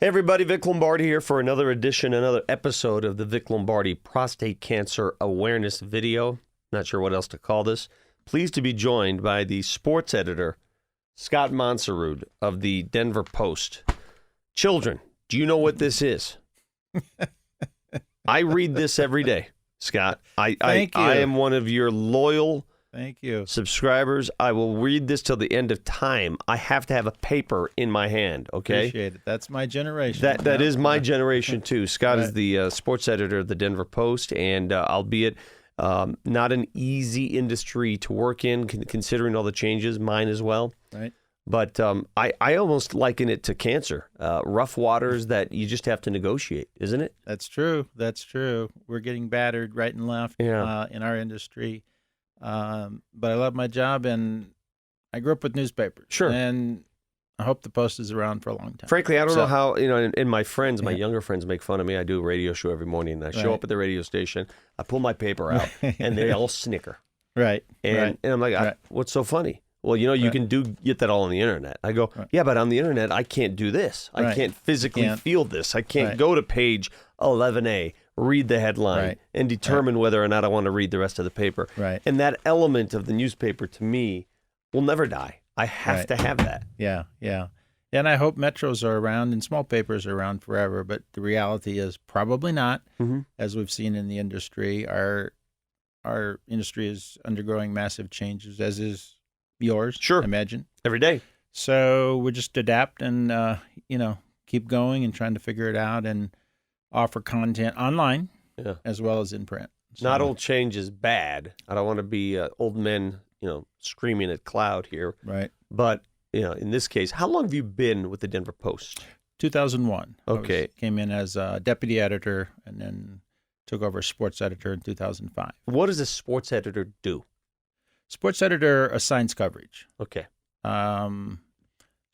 Hey everybody, Vic Lombardi here for another episode of the Vic Lombardi Prostate Cancer Awareness Video. Not sure what else to call this. Pleased to be joined by the sports editor, Scott Monserud of the Denver Post. Children, do you know what this is? I read this every day, Scott. Thank you. I am one of your loyal Thank you. subscribers. I will read this till the end of time. I have to have a paper in my hand, okay? Appreciate it. That's my generation. That is my generation, too. Scott is Right. the sports editor of the Denver Post, and albeit not an easy industry to work in, considering all the changes, mine as well. Right. But I almost liken it to cancer, rough waters that you just have to negotiate, isn't it? That's true. That's true. We're getting battered right and left in our industry. But I love my job, and I grew up with newspapers. Sure. And I hope the Post is around for a long time. Frankly, I don't know how, and my friends, my younger friends make fun of me. I do a radio show every morning, and I show up at the radio station, I pull my paper out, and they all snicker. Right. And I'm like, what's so funny? Well, you can get that all on the internet. I go, yeah, but on the internet, I can't do this. I can't physically feel this. I can't go to page 11A, read the headline, and determine whether or not I want to read the rest of the paper. Right. And that element of the newspaper, to me, will never die. I have to have that. Yeah. And I hope metros are around and small papers are around forever, but the reality is probably not, as we've seen in the industry. Our industry is undergoing massive changes, as is yours, Sure. I imagine. Every day. So we just adapt and, keep going and trying to figure it out and offer content online as well as in print. So, Not all change is bad. I don't want to be old men, screaming at cloud here. Right. But, in this case, how long have you been with the Denver Post? 2001. Okay. Came in as a deputy editor and then took over as sports editor in 2005. What does a sports editor do? Sports editor assigns coverage. Okay.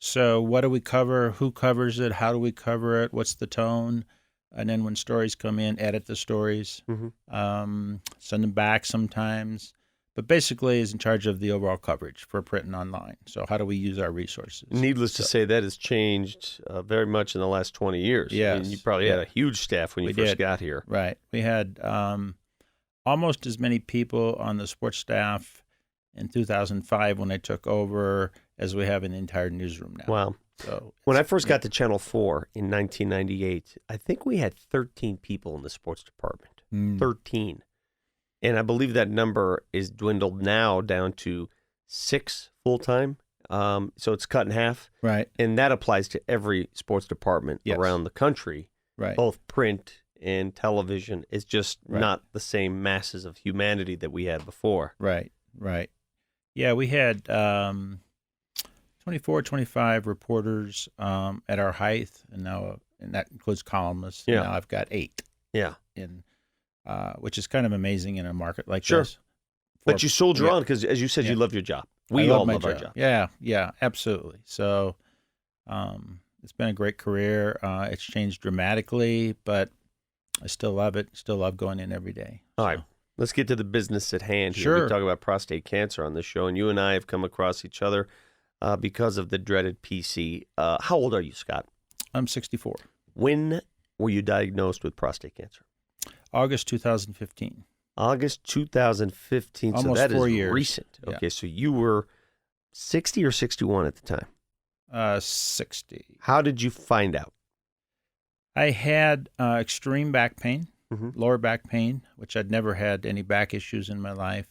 So what do we cover? Who covers it? How do we cover it? What's the tone? And then when stories come in, edit the stories, send them back sometimes. But basically is in charge of the overall coverage for print and online. So how do we use our resources? Needless to say, that has changed very much in the last 20 years. Yes. I mean, you probably had a huge staff when you first got here. Right. We had almost as many people on the sports staff in 2005 when I took over as we have in the entire newsroom now. Wow. So when I first got to Channel 4 in 1998, I think we had 13 people in the sports department. 13. And I believe that number is dwindled now down to 6 full-time. So it's cut in half. Right. And that applies to every sports department around the country. Right. Both print and television. It's just not the same masses of humanity that we had before. Right. Yeah, we had 24, 25 reporters at our height, and that includes columnists. Yeah. Now I've got 8. Yeah. Which is kind of amazing in a market like Sure. this. But you soldier on because, as you said, you love your job. We all love our job. Yeah, absolutely. So it's been a great career. It's changed dramatically, but I still love it. Still love going in every day. All right. Let's get to the business at hand here. Sure. We talk about prostate cancer on this show, and you and I have come across each other because of the dreaded PC. How old are you, Scott? I'm 64. When were you diagnosed with prostate cancer? August 2015. August 2015. Almost so that 4 is years. recent. Yeah. Okay, so you were 60 or 61 at the time? 60. How did you find out? I had extreme back pain, Mhm. lower back pain, which I'd never had any back issues in my life,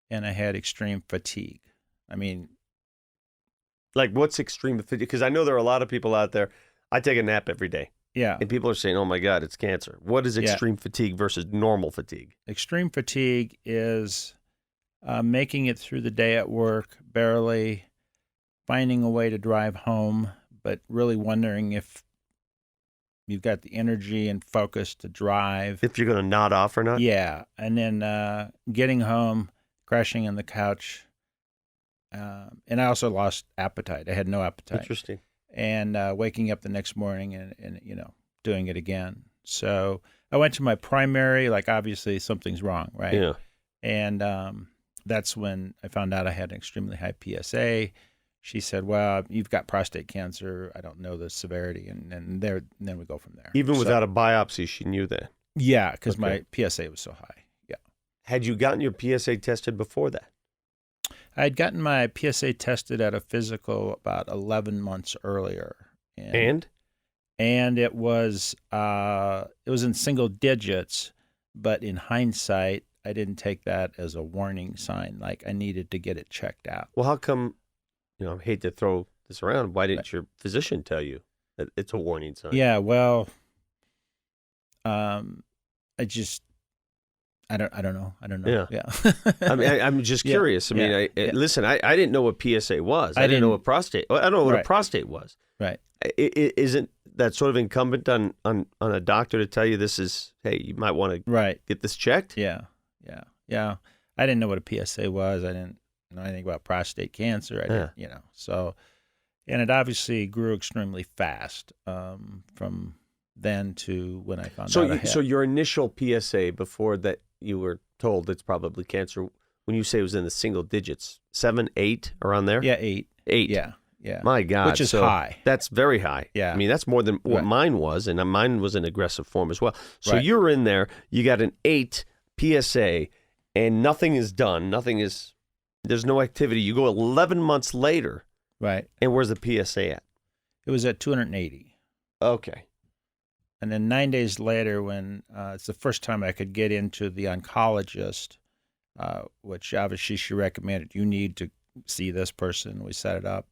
and I had extreme fatigue. I mean, Like, what's extreme fatigue? Because I know there are a lot of people out there. I take a nap every day, yeah, and people are saying, oh, my God, it's cancer. What is extreme fatigue versus normal fatigue? extreme fatigue is making it through the day at work, barely finding a way to drive home, but really wondering if you've got the energy and focus to drive. If you're going to nod off or not? Yeah, and then getting home, crashing on the couch, and I also lost appetite. I had no appetite. Interesting. And waking up the next morning and doing it again. So I went to my primary, like obviously something's wrong, right? Yeah. And that's when I found out I had an extremely high PSA. she said, "Well, you've got prostate cancer. I don't know the severity," and then we go from there. Even without a biopsy, she knew that. Yeah, because my PSA was so high. Yeah. Had you gotten your PSA tested before that? I had gotten my PSA tested at a physical about 11 months earlier, and it was in single digits, but in hindsight, I didn't take that as a warning sign. Like I needed to get it checked out. Well, how come? I hate to throw this around. Why didn't your physician tell you that it's a warning sign? Yeah, well, I don't know. Yeah. I mean, I'm just curious. Listen, I didn't know what PSA was. I didn't know what prostate. I don't know what a prostate was. Right. Isn't that sort of incumbent on a doctor to tell you this is, hey, you might want to get this checked? Yeah. I didn't know what a PSA was. I didn't know anything about prostate cancer. I didn't, So, and it obviously grew extremely fast from then to when I found out. So your initial PSA before that, you were told it's probably cancer. When you say it was in the single digits, 7, 8, around there? Yeah, 8. 8. Yeah. My God. Which is high. That's very high. Yeah. I mean, that's more than what mine was, and mine was an aggressive form as well. So you're in there, you got an 8 PSA, and nothing is done. There's no activity. You go 11 months later. Right. And where's the PSA at? It was at 280. Okay. And then 9 days later, when it's the first time I could get into the oncologist, which obviously she recommended, you need to see this person. We set it up.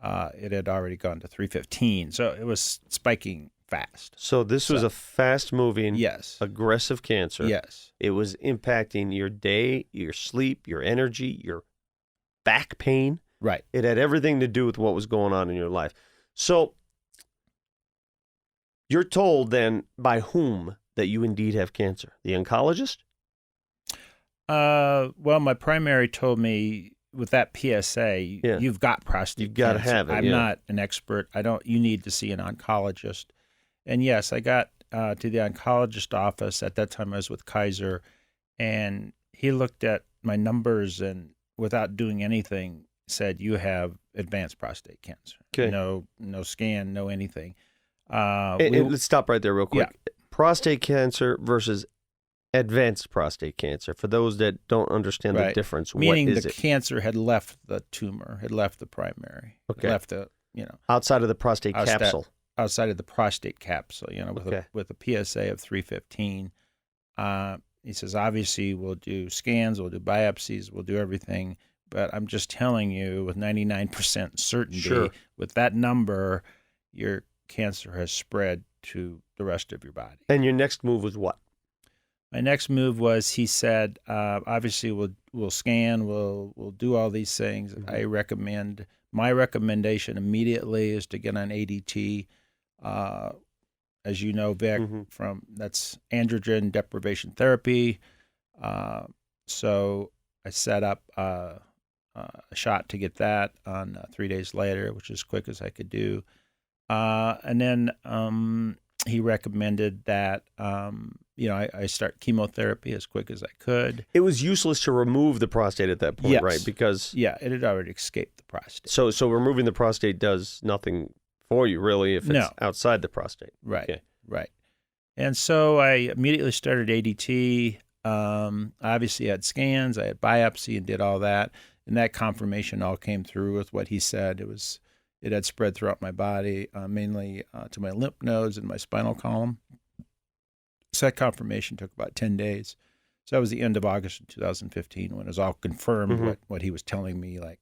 It had already gone to 315. So it was spiking fast. So this was a fast-moving, aggressive cancer. Yes. It was impacting your day, your sleep, your energy, your back pain. Right. It had everything to do with what was going on in your life. So you're told then by whom that you indeed have cancer? The oncologist? Well, my primary told me with that PSA, you've got prostate You've got cancer. to have it. I'm not an expert. You need to see an oncologist. And yes, I got to the oncologist office. At that time, I was with Kaiser, and he looked at my numbers and without doing anything said, you have advanced prostate cancer. Okay. No scan, no anything. Let's stop right there real quick. Yeah. Prostate cancer versus advanced prostate cancer. For those that don't understand the difference, meaning what is the cancer had left the tumor, had left the primary, left the outside of the prostate capsule. Outside of the prostate capsule, with a PSA of 315. He says, obviously, we'll do scans, we'll do biopsies, we'll do everything. But I'm just telling you with 99% certainty, with that number, your cancer has spread to the rest of your body. And your next move was what? My next move was, he said, obviously we'll scan, we'll do all these things. Mm-hmm. My recommendation immediately is to get on ADT. As you know, Vic, that's androgen deprivation therapy. So I set up a shot to get that on 3 days later, which is as quick as I could do. And then he recommended that I start chemotherapy as quick as I could. It was useless to remove the prostate at that point, right? Because it had already escaped the prostate. So removing the prostate does nothing for you, really, if it's outside the prostate. Right. Okay. Right. And so I immediately started ADT. Obviously, I had scans, I had biopsy, and did all that. And that confirmation all came through with what he said. It had spread throughout my body, mainly to my lymph nodes and my spinal column. So that confirmation took about 10 days. So that was the end of August of 2015 when it was all confirmed what he was telling me, like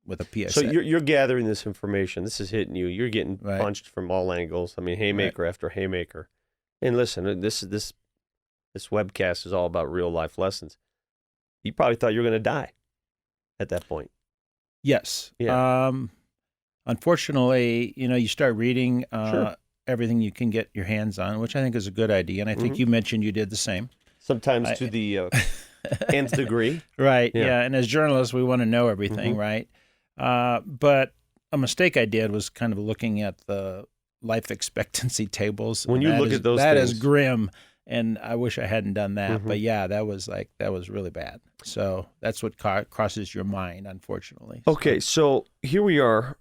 with a PSA. So you're gathering this information. This is hitting you. You're getting punched from all angles. I mean, haymaker after haymaker. And listen, this webcast is all about real life lessons. You probably thought you were going to die at that point. Yes. Yeah. Unfortunately, you start reading everything you can get your hands on, which I think is a good idea. And I think you mentioned you did the same. Sometimes to the nth degree. Right. Yeah. And as journalists, we want to know everything, right? But a mistake I did was kind of looking at the life expectancy tables. When you look at those that things, is grim. And I wish I hadn't done that. Mm-hmm. But yeah, that was really bad. So that's what crosses your mind, unfortunately. Okay, so here we are,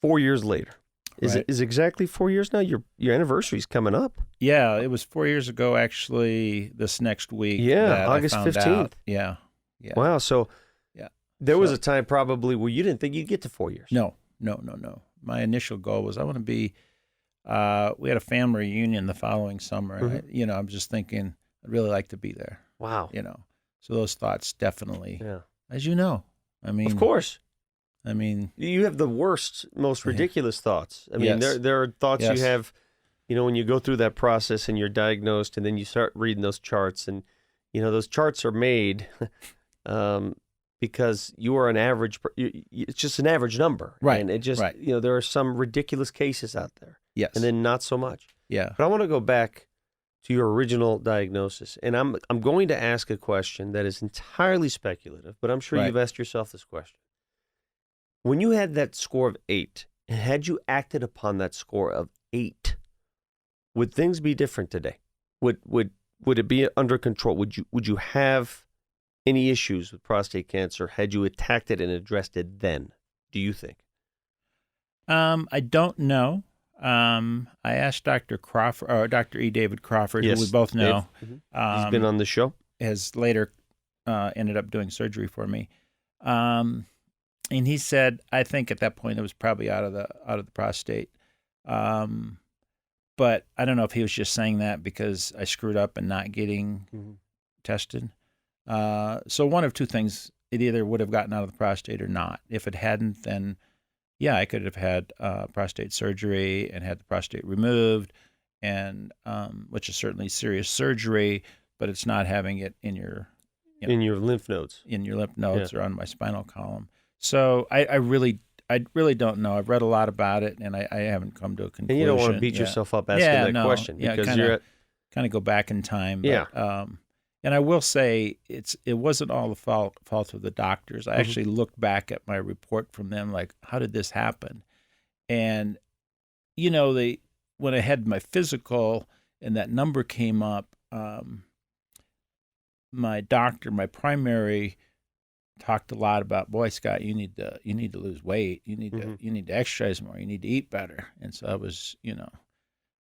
4 years later. Is Right. it exactly 4 years now? Your anniversary's coming up. Yeah, it was 4 years ago, actually, this next week. Yeah, that August I found 15th. out. Yeah. Yeah. Wow. So Yeah. there was So- a time probably where you didn't think you'd get to 4 years. No. My initial goal was I want to be. We had a family reunion the following summer. And Mm-hmm. I'm just thinking I'd really like to be there. Wow. So those thoughts definitely, Yeah. as you know, Of course. You have the worst, most Yeah. ridiculous thoughts. I mean, Yes. there are thoughts Yes. you have, when you go through that process and you're diagnosed and then you start reading those charts and, those charts are made because you are an average, it's just an average number. Right, And it just, right. there are some ridiculous cases out there yes. and then not so much. Yeah. But I want to go back to your original diagnosis. And I'm going to ask a question that is entirely speculative, but I'm sure Right. you've asked yourself this question. When you had that score of 8, and had you acted upon that score of 8, would things be different today? Would it be under control? Would you have any issues with prostate cancer had you attacked it and addressed it then? Do you think? I don't know. I asked Dr. Crawford, or Dr. E. David Crawford, Yes, who we both know. Dave. He's been on the show. Has later ended up doing surgery for me. And he said, I think at that point it was probably out of the prostate. But I don't know if he was just saying that because I screwed up in not getting tested. So one of two things, it either would have gotten out of the prostate or not. If it hadn't, then yeah, I could have had prostate surgery and had the prostate removed, and which is certainly serious surgery, but it's not having it in your In your lymph nodes. or on my spinal column. So I really don't know. I've read a lot about it, and I haven't come to a conclusion. And you don't want to beat yourself up asking that question because you're kind of go back in time. But, Yeah. And I will say it wasn't all the fault of the doctors. I actually looked back at my report from them, like, how did this happen? And when I had my physical and that number came up, my doctor, my primary, talked a lot about, boy, Scott, you need to lose weight. You need to exercise more. You need to eat better. And so I was,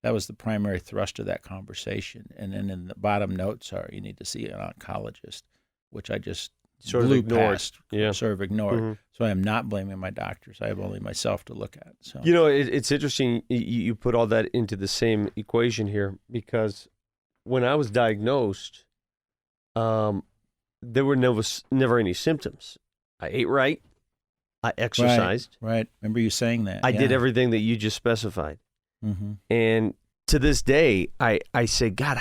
that was the primary thrust of that conversation. And then in the bottom notes are, you need to see an oncologist, which I just sort of blew ignored. past, sort of ignored. So I am not blaming my doctors. I have only myself to look at. So it's interesting you put all that into the same equation here, because when I was diagnosed, there were never any symptoms. I ate right. I exercised. Right. Remember you saying that. I did everything that you just specified. Mm-hmm. And to this day, I say, God,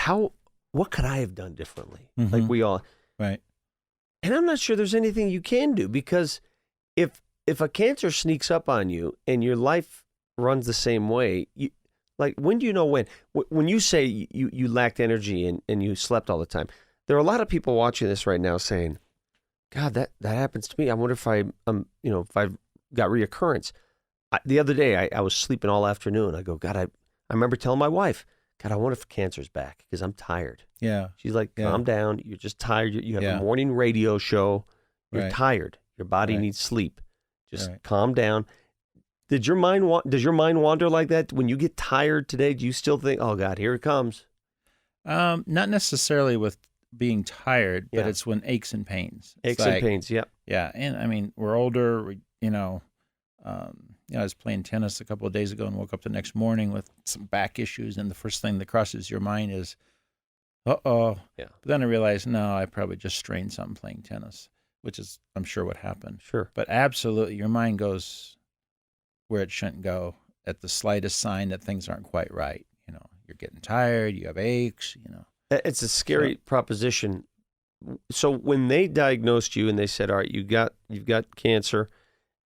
what could I have done differently? Like we all. Right. And I'm not sure there's anything you can do, because if a cancer sneaks up on you and your life runs the same way, when do you know when? When you say you lacked energy and you slept all the time, there are a lot of people watching this right now saying, God, that happens to me. I wonder if if I've got reoccurrence. The other day, I was sleeping all afternoon. I go, God, I remember telling my wife, God, I wonder if cancer's back because I'm tired. Yeah. She's like, calm down. You're just tired. You have a morning radio show. You're Right. tired. Your body needs sleep. Just Right. calm down. Does your mind wander like that? When you get tired today, do you still think, oh, God, here it comes? Not necessarily with being tired, but Yeah. it's when aches and pains. It's Aches and pains, yeah. Yeah, and I mean, we're older. I was playing tennis a couple of days ago and woke up the next morning with some back issues, and the first thing that crosses your mind is, uh-oh. Yeah. But then I realized, no, I probably just strained something playing tennis, which is, I'm sure, what happened. Sure. But absolutely, your mind goes where it shouldn't go at the slightest sign that things aren't quite right. You're getting tired, you have aches, It's a scary proposition. So when they diagnosed you and they said, all right, you've got cancer,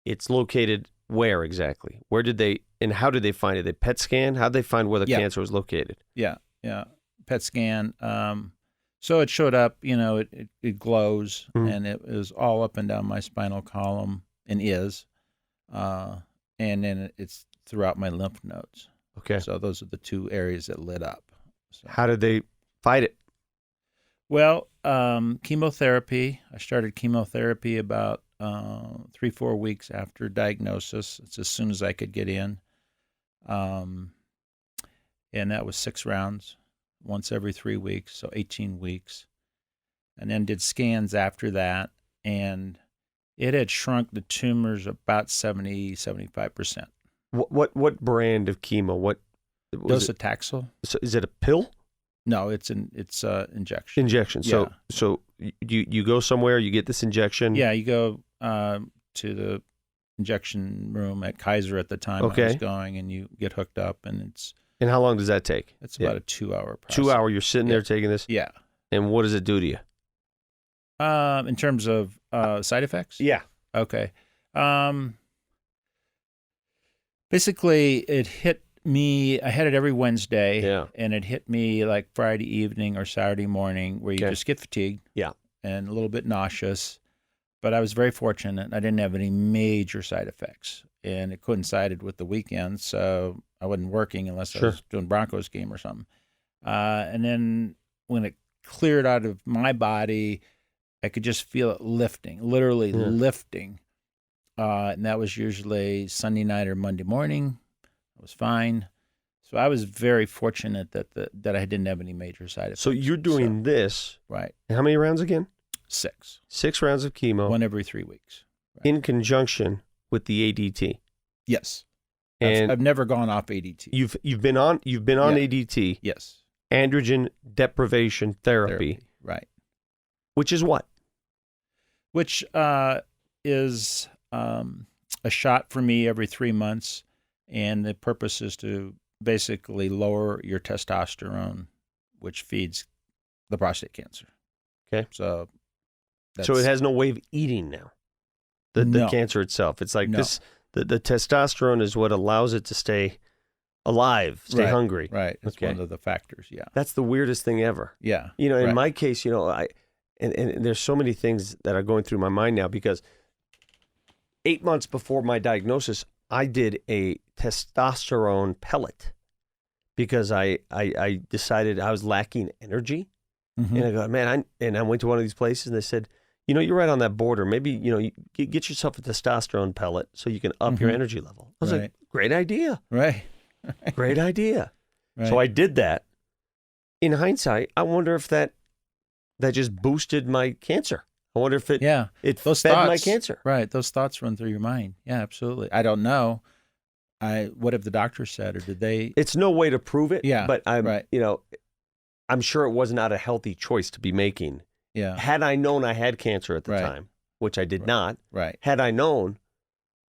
it's located where exactly? Where did they, and how did they find it? They PET scan? How did they find where the cancer was located? Yeah. PET scan. So it showed up, it glows, and it was all up and down my spinal column, and is. And then it's throughout my lymph nodes. Okay. So those are the two areas that lit up. So, How did they Fight it. Well, chemotherapy. I started chemotherapy about 3-4 weeks after diagnosis. It's as soon as I could get in. And that was 6 rounds, once every 3 weeks, so 18 weeks. And then did scans after that, and it had shrunk the tumors about 70-75%. What brand of chemo? What was it? Docetaxel? So is it a pill? No, it's injection. Injection. Yeah. So you go somewhere, you get this injection. Yeah, you go to the injection room at Kaiser at the time I was Okay. going, and you get hooked up, and And how long does that take? it's about a 2-hour process. 2 hour. You're sitting there Yeah. taking this. Yeah. And what does it do to you? In terms of side effects? Yeah. Okay. Basically, it hit me. I had it every Wednesday. Yeah. And it hit me like Friday evening or Saturday morning, where you Okay. just get fatigued. Yeah. And a little bit nauseous. But I was very fortunate. I didn't have any major side effects. And it coincided with the weekend, so I wasn't working unless I Sure. was doing Broncos game or something. And then when it cleared out of my body, I could just feel it lifting, literally Yeah. lifting. And that was usually Sunday night or Monday morning. I was fine. So I was very fortunate that I didn't have any major side effects. So you're doing this. Right. How many rounds again? 6. 6 rounds of chemo One every 3 weeks. in conjunction with the ADT. Yes. And I've never gone off ADT. you've been on Yeah. ADT, Yes. androgen deprivation therapy, Right. which is what? Which is a shot for me every 3 months. And the purpose is to basically lower your testosterone, which feeds the prostate cancer. Okay. So So it has no way of eating now. The No. cancer itself. It's like No. this. The testosterone is what allows it to stay alive, stay Right. hungry. Right. It's Okay. one of the factors. Yeah. That's the weirdest thing ever. Yeah. You know, in Right. my case, you know, and there's so many things that are going through my mind now because 8 months before my diagnosis, I did a testosterone pellet because I decided I was lacking energy. Mhm. And I go, man, I went to one of these places and they said, you know, you're right on that border. Maybe, you know, you get yourself a testosterone pellet so you can up your Mhm. energy level. I was Right. like, great idea. Right. Great idea. Right. So I did that. In hindsight, I wonder if that just boosted my cancer. I wonder if it Yeah. it Those fed my thoughts. cancer. Right. Those thoughts run through your mind. Yeah, absolutely. I don't know. What have the doctors said, or did they? It's no way to prove it. Yeah, But right. I'm sure it was not a healthy choice to be making. Yeah. Had I known I had cancer at the Right. time, which I did not, Right. had I known,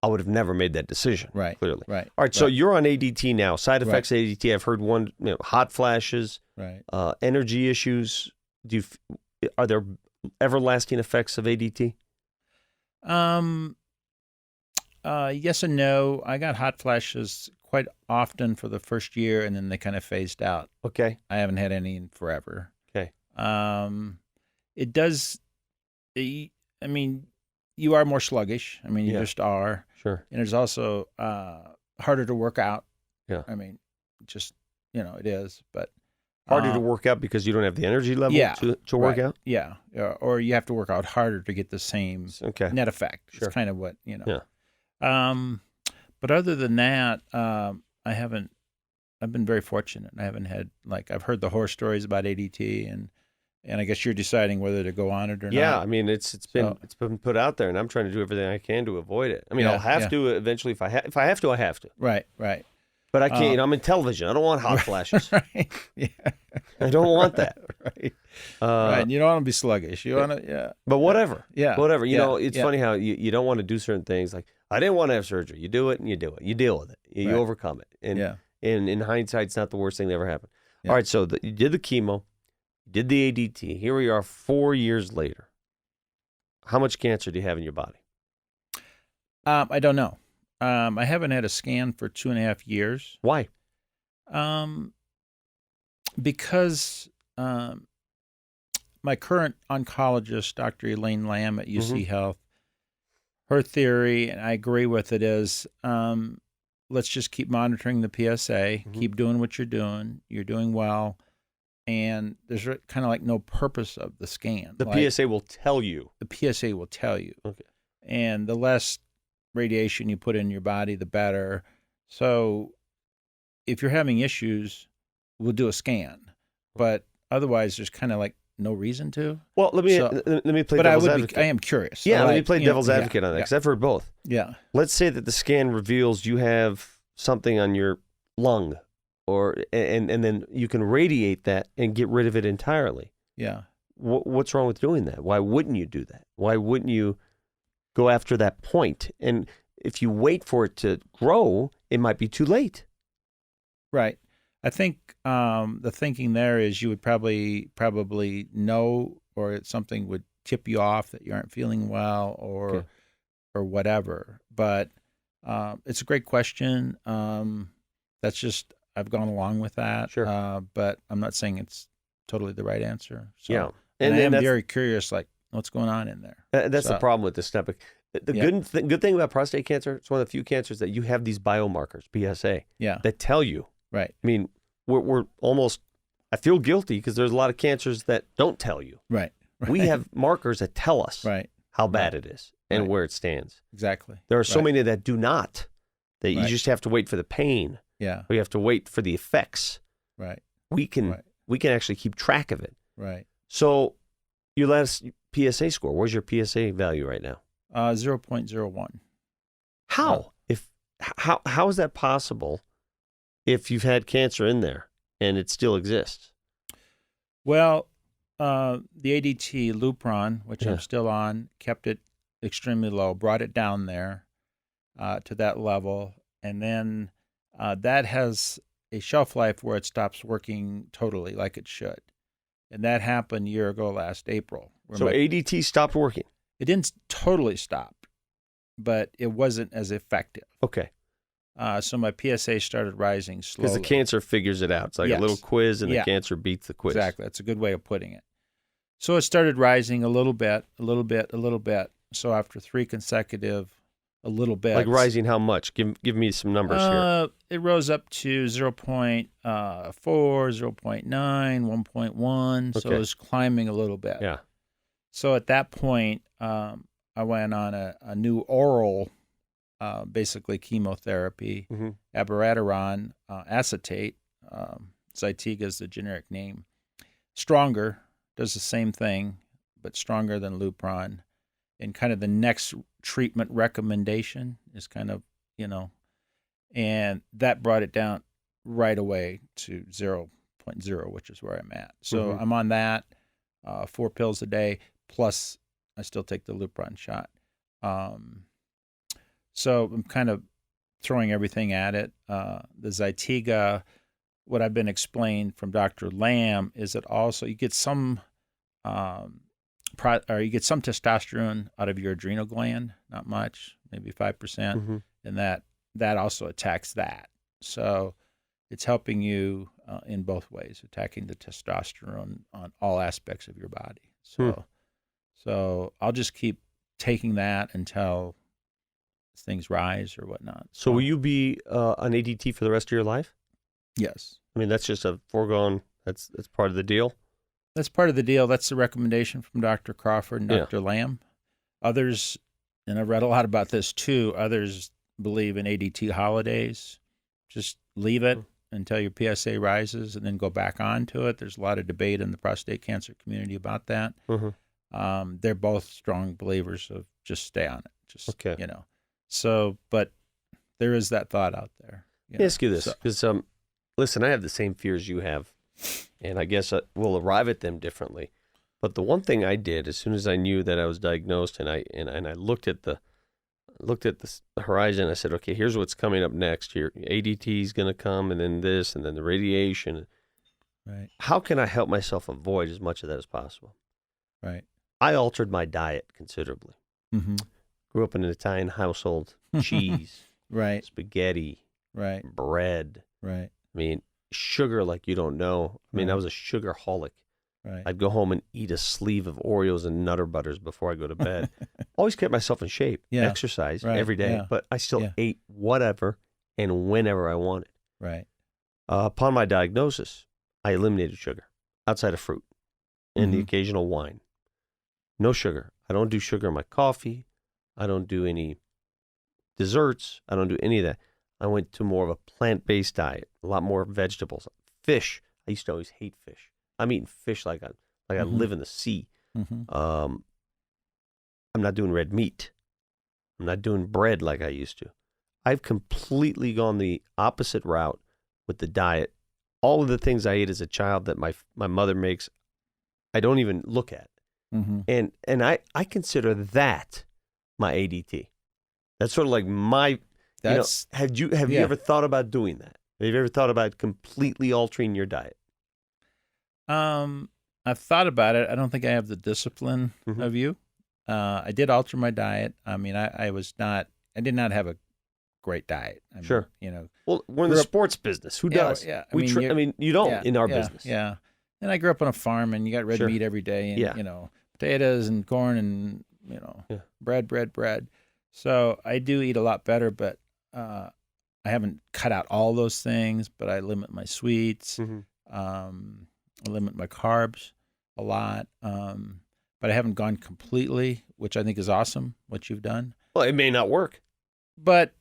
I would have never made that decision. Right. Clearly. Right. All right. So Right. you're on ADT now. Side effects of ADT. I've heard one, hot flashes, Right. energy issues. Are there everlasting effects of ADT? Yes and no. I got hot flashes quite often for the first year, and then they kind of phased out. Okay. I haven't had any in forever. Okay. It does. I mean, you are more sluggish. I mean, you Yeah. just are, Sure. and it's also harder to work out. Yeah. I mean, just it is, but Harder to work out because you don't have the energy level yeah, to work right. out? Yeah, or you have to work out harder to get the same Okay. net effect. Sure. It's kind of what Yeah. But other than that, I haven't. I've been very fortunate. I haven't had I've heard the horror stories about ADT, and I guess you're deciding whether to go on it or Yeah, not. I mean it's been put out there, and I'm trying to do everything I can to avoid it. I mean, Yeah, I'll have yeah. to eventually if I have to, I have to. Right. Right. But I can't. I'm in television. I don't want hot flashes. Right. Yeah. I don't want that. Right. Right. You don't want to be sluggish. You want to. Yeah. But whatever. Yeah. Whatever. You Yeah, know, it's yeah. funny how you don't want to do certain things. Like I didn't want to have surgery. You do it and you do it. You deal with it. You Right. overcome it. And Yeah. and in hindsight, it's not the worst thing that ever happened. Yeah. All right. So you did the chemo, you did the ADT. Here we are 4 years later. How much cancer do you have in your body? I don't know. I haven't had a scan for 2.5 years. Why? Because my current oncologist, Dr. Elaine Lamb at UC Health, her theory, and I agree with it, is let's just keep monitoring the PSA, keep doing what you're doing. You're doing well. and there's kind of like no purpose of the scan. The like, PSA will tell you. The PSA will tell you. Okay. And the less radiation you put in your body, the better. So if you're having issues, we'll do a scan. But otherwise, there's kind of like no reason to. Well, let me play devil's advocate. I am curious. Yeah, let me play devil's advocate on that, because I've heard both. Yeah. Let's say that the scan reveals you have something on your lung, and then you can radiate that and get rid of it entirely. Yeah. What's wrong with doing that? Why wouldn't you do that? Why wouldn't you go after that point? And if you wait for it to grow, it might be too late. Right. I think the thinking there is you would probably know, or something would tip you off that you aren't feeling well, or whatever. But it's a great question. That's just, I've gone along with that. Sure. But I'm not saying it's totally the right answer. So, yeah. And I am very curious, like, what's going on in there. That's the problem with this topic. The good thing about prostate cancer, it's one of the few cancers that you have these biomarkers, PSA, that tell you. Right. I mean, we're almost, I feel guilty because there's a lot of cancers that don't tell you. Right. We have markers that tell us how bad it is and where it stands. Exactly. There are so many that do not, that you just have to wait for the pain. Yeah. Or you have to wait for the effects. Right. We can actually keep track of it. Right. So your last PSA score, where's your PSA value right now? 0.01. How? How is that possible if you've had cancer in there and it still exists? Well, the ADT Lupron, which I'm still on, kept it extremely low, brought it down there to that level. And then that has a shelf life where it stops working totally like it should. And that happened a year ago last April. So ADT stopped working? It didn't totally stop, but it wasn't as effective. Okay. So my PSA started rising slowly. Because the cancer figures it out. It's like a little quiz, and the cancer beats the quiz. Exactly. That's a good way of putting it. So it started rising a little bit, a little bit, a little bit. So after 3 consecutive, a little bit. Like rising how much? Give me some numbers here. It rose up to 0.4, 0.9, 1.1. So it was climbing a little bit. Yeah. So at that point, I went on a new oral, basically chemotherapy, abiraterone acetate. Zytiga is the generic name. Stronger, does the same thing, but stronger than Lupron. And kind of the next treatment recommendation is kind of, and that brought it down right away to 0.0, which is where I'm at. So I'm on that, 4 pills a day, plus I still take the Lupron shot. So I'm kind of throwing everything at it. The Zytiga, what I've been explained from Dr. Lamb is that also you get some testosterone out of your adrenal gland, not much, maybe 5%, and that also attacks that. So it's helping you in both ways, attacking the testosterone on all aspects of your body. So I'll just keep taking that until things rise or whatnot. So will you be on ADT for the rest of your life? Yes. I mean, that's just a foregone, that's part of the deal? That's part of the deal. That's the recommendation from Dr. Crawford and Dr. Lamb. Others, and I've read a lot about this too, others believe in ADT holidays. Just leave it until your PSA rises and then go back onto it. There's a lot of debate in the prostate cancer community about that. They're both strong believers of just stay on it. Just, So, but there is that thought out there. Let me ask you this, because, listen, I have the same fears you have, and I guess we'll arrive at them differently. But the one thing I did as soon as I knew that I was diagnosed, and I looked at the horizon, I said, okay, here's what's coming up next. Here, ADT is going to come, and then this, and then the radiation. Right. How can I help myself avoid as much of that as possible? Right. I altered my diet considerably. Grew up in an Italian household. Cheese. Right. Spaghetti. Right. Bread. Right. I mean, sugar like you don't know. I mean, I was a sugarholic. Right. I'd go home and eat a sleeve of Oreos and Nutter Butters before I go to bed. Always kept myself in shape. Exercise every day. But I still ate whatever and whenever I wanted. Right. Upon my diagnosis, I eliminated sugar. outside of fruit and the occasional wine. No sugar. I don't do sugar in my coffee. I don't do any desserts. I don't do any of that. I went to more of a plant-based diet, a lot more vegetables. Fish. I used to always hate fish. I'm eating fish like I live in the sea. I'm not doing red meat. I'm not doing bread like I used to. I've completely gone the opposite route with the diet. All of the things I ate as a child that my mother makes, I don't even look at. And I consider that my ADT. That's sort of like my. Have you ever thought about doing that? Have you ever thought about completely altering your diet? I've thought about it. I don't think I have the discipline of you. I did alter my diet. I mean, I did not have a great diet. I mean, you know. Well, we're in the sports business. Who does? Yeah. I mean, you don't in our business. Yeah. And I grew up on a farm, and you got red meat every day, and you know, potatoes and corn, and you know, bread. So I do eat a lot better, but I haven't cut out all those things. But I limit my sweets. I limit my carbs a lot. But I haven't gone completely, which I think is awesome, what you've done. Well, it may not work. But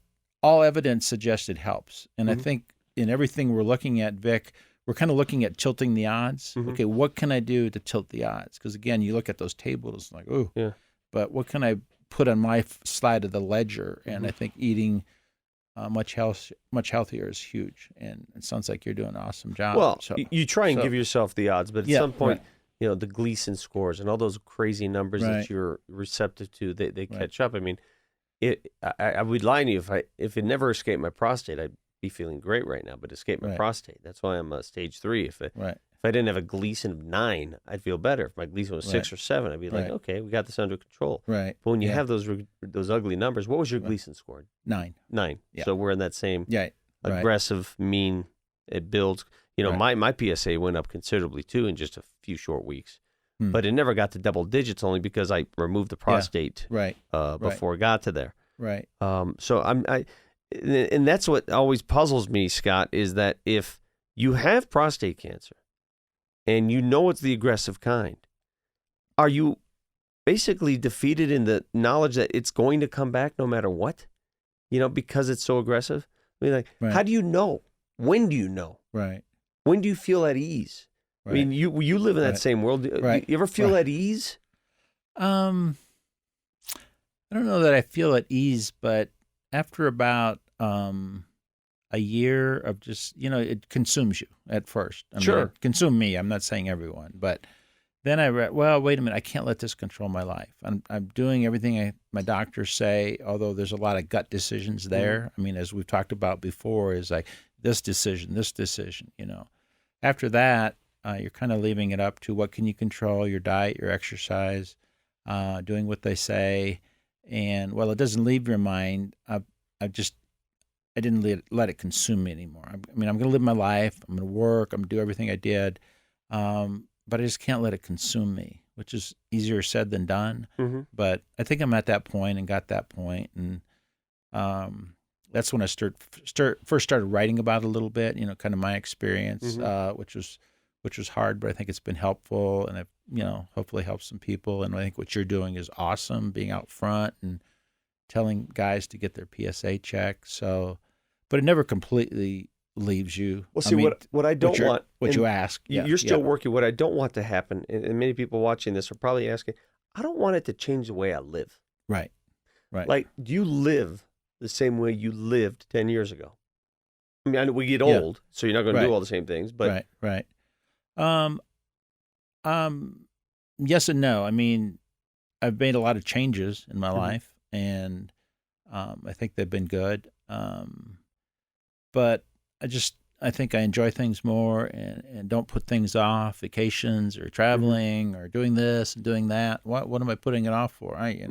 all evidence suggests it helps. And I think in everything we're looking at, Vic, we're kind of looking at tilting the odds. Okay, what can I do to tilt the odds? Because, again, you look at those tables, like, ooh. Yeah. But what can I put on my side of the ledger? And I think eating much healthier is huge. And it sounds like you're doing an awesome job. Well, you try and give yourself the odds, but at some point, you know, the Gleason scores and all those crazy numbers that you're receptive to, they catch up. I mean, I would lie to you if it never escaped my prostate, I'd be feeling great right now, but escaped my prostate. That's why I'm stage 3. If I didn't have a Gleason of 9, I'd feel better. If my Gleason was 6 or 7, I'd be like, okay, we got this under control. Right. But when you have those ugly numbers, what was your Gleason score? 9. 9. Yeah. So we're in that same aggressive, mean, it builds. You know, my PSA went up considerably too in just a few short weeks. But it never got to double digits only because I removed the prostate before it got to there. Right. So and that's what always puzzles me, Scott, is that if you have prostate cancer and you know it's the aggressive kind, are you basically defeated in the knowledge that it's going to come back no matter what? You know, because it's so aggressive? I mean, like, how do you know? When do you know? Right. When do you feel at ease? Right. I mean, you live in that same world. You ever feel at ease? I don't know that I feel at ease, but after about a year of just, you know, it consumes you at first. I mean, it consumed me. I'm not saying everyone, but then I read, well, wait a minute, I can't let this control my life. I'm doing everything my doctors say, although there's a lot of gut decisions there. I mean, as we've talked about before, is like this decision, you know. After that, you're kind of leaving it up to what can you control, your diet, your exercise, doing what they say. And while it doesn't leave your mind, I didn't let it consume me anymore. I mean, I'm going to live my life. I'm going to work. I'm going to do everything I did. But I just can't let it consume me, which is easier said than done. But I think I'm at that point and got that point. And that's when I first started writing about it a little bit, you know, kind of my experience, which was hard, but I think it's been helpful, and I've, you know, hopefully helped some people. And I think what you're doing is awesome, being out front and telling guys to get their PSA checked. So, but it never completely leaves you. Well, see, I mean, what I don't want, what you ask, you're still working. What I don't want to happen, and many people watching this are probably asking, I don't want it to change the way I live. Right. Like, do you live the same way you lived 10 years ago? I mean, I know we get old, so you're not going to do all the same things, but right. Yes and no. I mean, I've made a lot of changes in my life, and I think they've been good. But I think I enjoy things more and don't put things off, vacations or traveling or doing this and doing that. What am I putting it off for? You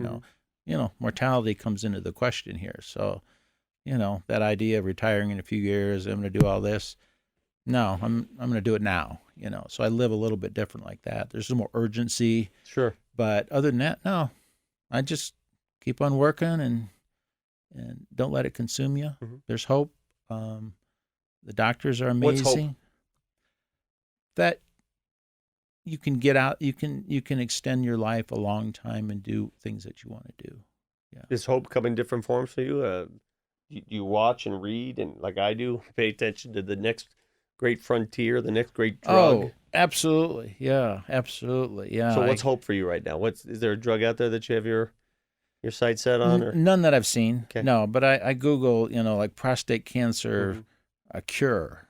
know, mortality comes into the question here. So, you know, that idea of retiring in a few years, I'm going to do all this. No, I'm going to do it now, you know. So I live a little bit different like that. There's some more urgency. Sure. But other than that, no. I just keep on working and don't let it consume you. There's hope. The doctors are amazing. What's hope? That you can get out. You can extend your life a long time and do things that you want to do. Yeah. Does hope come in different forms for you? You watch and read, and like I do, pay attention to the next great frontier, the next great drug. Oh, absolutely. Yeah, absolutely. Yeah. So what's hope for you right now? Is there a drug out there that you have your sight set on? Or? None that I've seen. Okay. No, but I Google, like prostate cancer, a cure,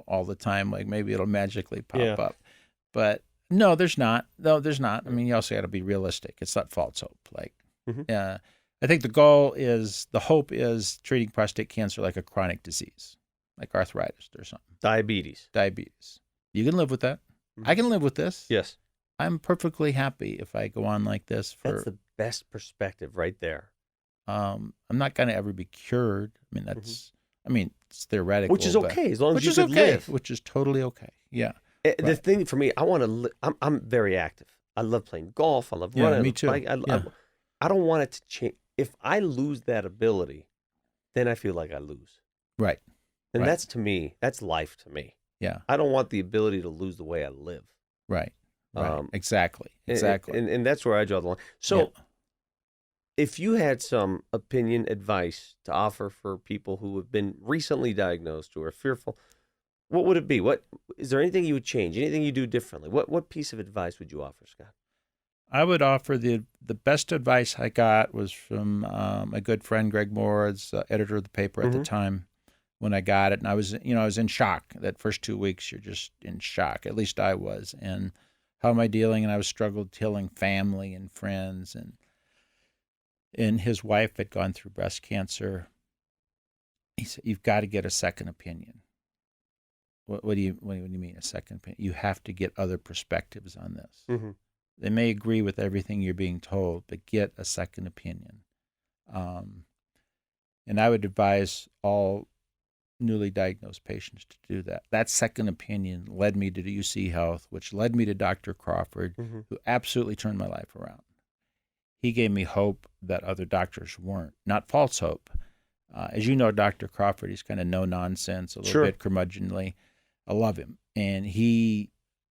all the time. Like maybe it'll magically pop up. But no, there's not. No, there's not. I mean, you also got to be realistic. It's not false hope. Like, I think the hope is treating prostate cancer like a chronic disease, like arthritis or something. Diabetes. You can live with that. I can live with this. Yes. I'm perfectly happy if I go on like this That's the best perspective right there. I'm not going to ever be cured. I mean, it's theoretical. Which is okay, as long as you can live. Which is totally okay. Yeah. The thing for me, I want to. I'm very active. I love playing golf. I love running. Me too. I don't want it to change. If I lose that ability, then I feel like I lose. Right. And that's to me. That's life to me. Yeah. I don't want the ability to lose the way I live. Right. Exactly. And that's where I draw the line. So, if you had some opinion, advice to offer for people who have been recently diagnosed or are fearful, what would it be? What is there anything you would change? Anything you do differently? What piece of advice would you offer, Scott? I would offer the best advice I got was from my good friend Greg Moores, editor of the paper at the time. When I got it, and I was in shock. That first 2 weeks, you're just in shock. At least I was. And how am I dealing? And I was struggled telling family and friends, and his wife had gone through breast cancer. He said, "You've got to get a second opinion." What do you mean a second opinion? You have to get other perspectives on this. They may agree with everything you're being told, but get a second opinion. And I would advise all newly diagnosed patients to do that. That second opinion led me to UC Health, which led me to Dr. Crawford, who absolutely turned my life around. He gave me hope that other doctors weren't, not false hope. As you know, Dr. Crawford, he's kind of no-nonsense, a little bit curmudgeonly. I love him. And he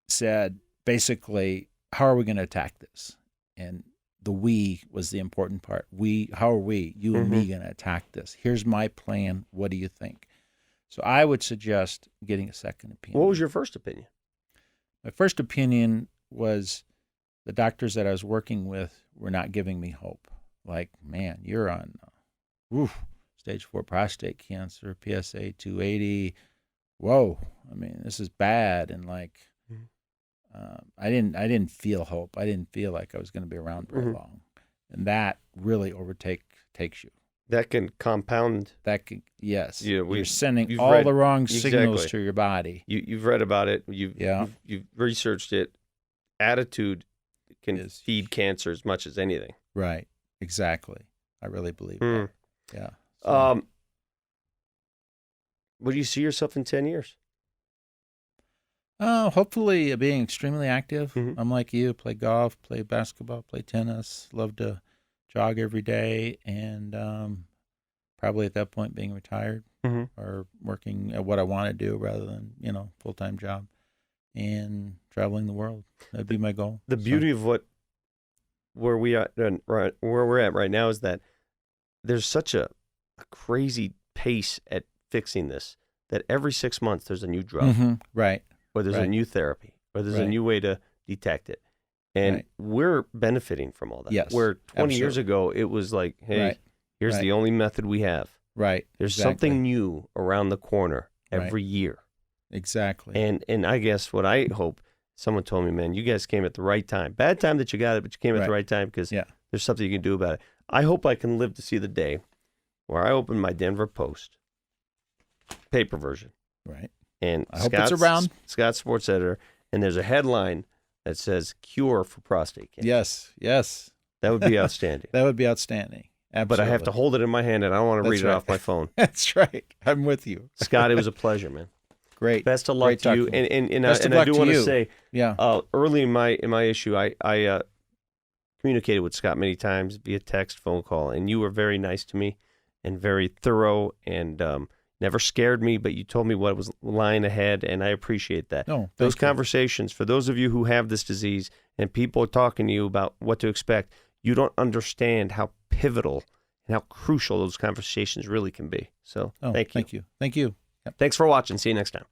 said, basically, how are we going to attack this? And the we was the important part. How are we, you and me, going to attack this? Here's my plan. What do you think? So I would suggest getting a second opinion. What was your first opinion? My first opinion was the doctors that I was working with were not giving me hope. Like, man, you're on stage 4 prostate cancer, PSA 280. Whoa, I mean, this is bad. And like, I didn't feel hope. I didn't feel like I was going to be around very long. And that really takes you. That can compound. Yes. Yeah, you're sending the wrong signals to your body. You've read about it. You've researched it. Attitude can feed cancer as much as anything. Right. Exactly. I really believe that. Yeah. So. Where do you see yourself in 10 years? Hopefully being extremely active. I'm like you, play golf, play basketball, play tennis, love to jog every day, and probably at that point being retired or working at what I want to do rather than, full-time job and traveling the world. That'd be my goal. The beauty of where we're at right now is that there's such a crazy pace at fixing this that every 6 months there's a new drug. Right. Or there's a new therapy, or there's a new way to detect it. And we're benefiting from all that. Yes, where 20 years ago, it was like, hey, here's the only method we have. Right. There's something new around the corner every year. Exactly. And I guess what I hope, someone told me, man, you guys came at the right time. Bad time that you got it, but you came at the right time because there's something you can do about it. I hope I can live to see the day where I open my Denver Post, paper version. Right. And I hope it's around. Scott, sports editor, and there's a headline that says "Cure for prostate cancer." Yes. That would be outstanding. That would be outstanding. Absolutely. But I have to hold it in my hand, and I don't want to read it off my phone. That's right. I'm with you, Scott. It was a pleasure, man. Great. Best of luck to you. And I do want to say, early in my issue, I communicated with Scott many times via text, phone call, and you were very nice to me and very thorough and never scared me, but you told me what was lying ahead, and I appreciate that. No, those thank you. conversations, for those of you who have this disease and people are talking to you about what to expect, you don't understand how pivotal and how crucial those conversations really can be. So thank you. Thank you. Thank you. Thanks for watching. See you next time.